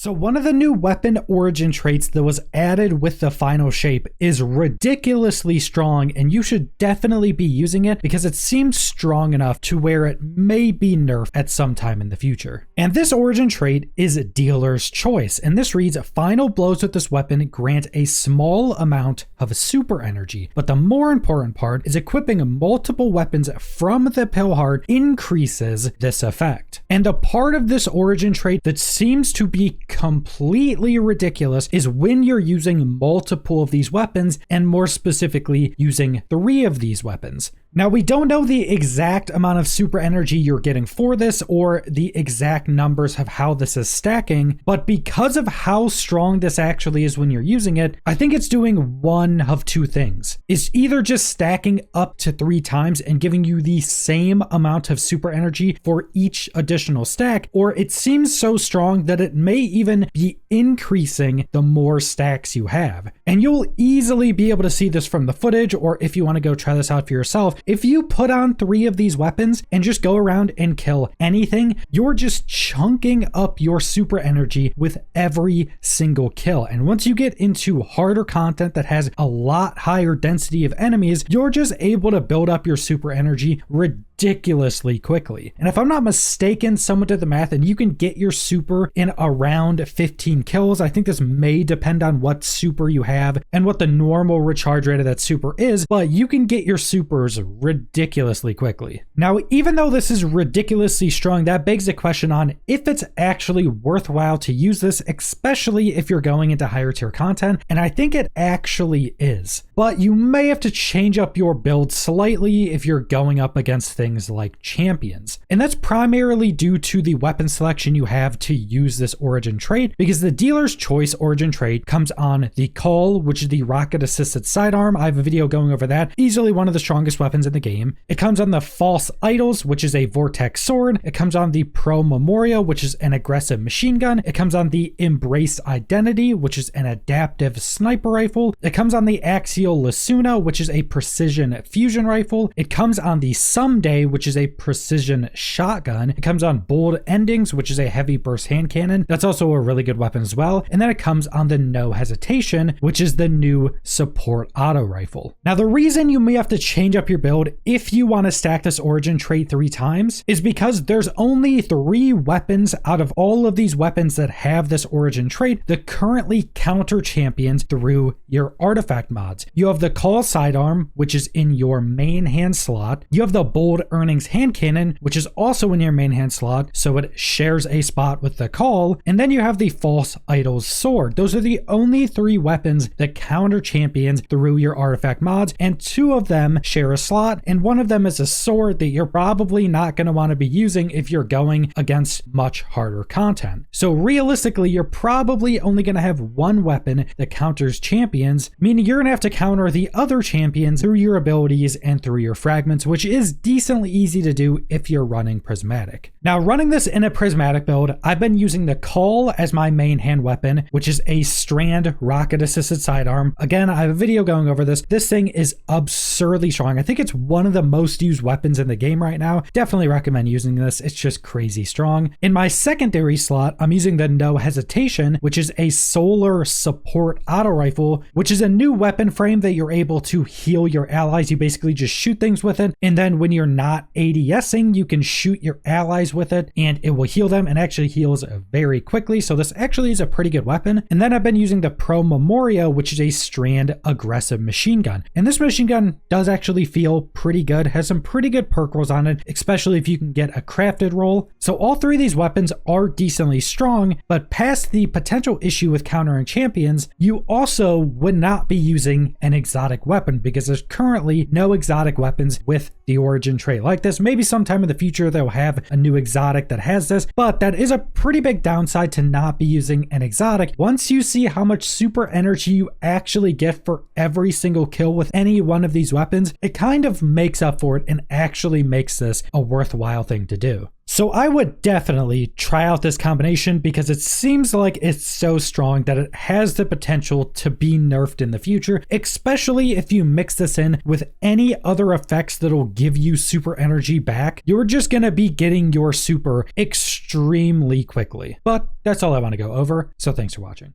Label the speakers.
Speaker 1: So one of the new weapon origin traits that was added with the final shape is ridiculously strong, and you should definitely be using it because it seems strong enough to where it may be nerfed at some time in the future. And this origin trait is Dealer's Choice, and this reads, final blows with this weapon grant a small amount of super energy, but the more important part is equipping multiple weapons from the Pilheart increases this effect. And the part of this origin trait that seems to be completely ridiculous is when you're using multiple of these weapons, and more specifically using 3 of these weapons. Now, we don't know the exact amount of super energy you're getting for this or the exact numbers of how this is stacking, but because of how strong this actually is when you're using it, I think it's doing one of 2 things. It's either just stacking up to 3 times and giving you the same amount of super energy for each additional stack, or it seems so strong that it may even be increasing the more stacks you have. And you'll easily be able to see this from the footage, or if you want to go try this out for yourself, if you put on 3 of these weapons and just go around and kill anything, you're just chunking up your super energy with every single kill. And once you get into harder content that has a lot higher density of enemies, you're just able to build up your super energy ridiculously quickly. And if I'm not mistaken, someone did the math and you can get your super in around 15 kills. I think this may depend on what super you have and what the normal recharge rate of that super is, but you can get your supers ridiculously quickly. Now, even though this is ridiculously strong, that begs the question on if it's actually worthwhile to use this, especially if you're going into higher tier content, and I think it actually is. But you may have to change up your build slightly if you're going up against things like champions. And that's primarily due to the weapon selection you have to use this origin trait, because the Dealer's Choice origin trait comes on the Call, which is the rocket assisted sidearm. I have a video going over that. Easily one of the strongest weapons in the game. It comes on the False Idols, which is a vortex sword. It comes on the Pro Memoria, which is an aggressive machine gun. It comes on the Embrace Identity, which is an adaptive sniper rifle. It comes on the Axial Lasuna, which is a precision fusion rifle. It comes on the Someday, which is a precision shotgun. It comes on Bold Endings, which is a heavy burst hand cannon. That's also a really good weapon as well. And then it comes on the No Hesitation, which is the new support auto rifle. Now, the reason you may have to change up your build if you want to stack this origin trait 3 times is because there's only 3 weapons out of all of these weapons that have this origin trait that currently counter champions through your artifact mods. You have the Call sidearm, which is in your main hand slot. You have the Bold Earnings hand cannon, which is also in your main hand slot, so it shares a spot with the Call. And then you have the False Idols sword. Those are the only 3 weapons that counter champions through your artifact mods, and 2 of them share a slot, and one of them is a sword that you're probably not going to want to be using if you're going against much harder content. So realistically, you're probably only going to have 1 weapon that counters champions, meaning you're going to have to counter the other champions through your abilities and through your fragments, which is decently easy to do if you're running Prismatic. Now, running this in a Prismatic build, I've been using the Call as my main hand weapon, which is a Strand rocket assisted sidearm. Again, I have a video going over this. This thing is absurdly strong. I think it's one of the most used weapons in the game right now. Definitely recommend using this. It's just crazy strong. In my secondary slot, I'm using the No Hesitation, which is a solar support auto rifle, which is a new weapon frame that you're able to heal your allies. You basically just shoot things with it, and then when you're not ADSing, you can shoot your allies with it and it will heal them, and actually heals very quickly. So this actually is a pretty good weapon. And then I've been using the Pro Memoria, which is a Strand aggressive machine gun. And this machine gun does actually feel pretty good, has some pretty good perk rolls on it, especially if you can get a crafted roll. So all 3 of these weapons are decently strong, but past the potential issue with countering champions, you also would not be using an exotic weapon because there's currently no exotic weapons with the origin trait like this. Maybe sometime in the future they'll have a new exotic that has this, but that is a pretty big downside to not be using an exotic. Once you see how much super energy you actually get for every single kill with any one of these weapons, it kind of makes up for it and actually makes this a worthwhile thing to do. So I would definitely try out this combination because it seems like it's so strong that it has the potential to be nerfed in the future, especially if you mix this in with any other effects that'll give you super energy back. You're just going to be getting your super extremely quickly. But that's all I want to go over, so thanks for watching.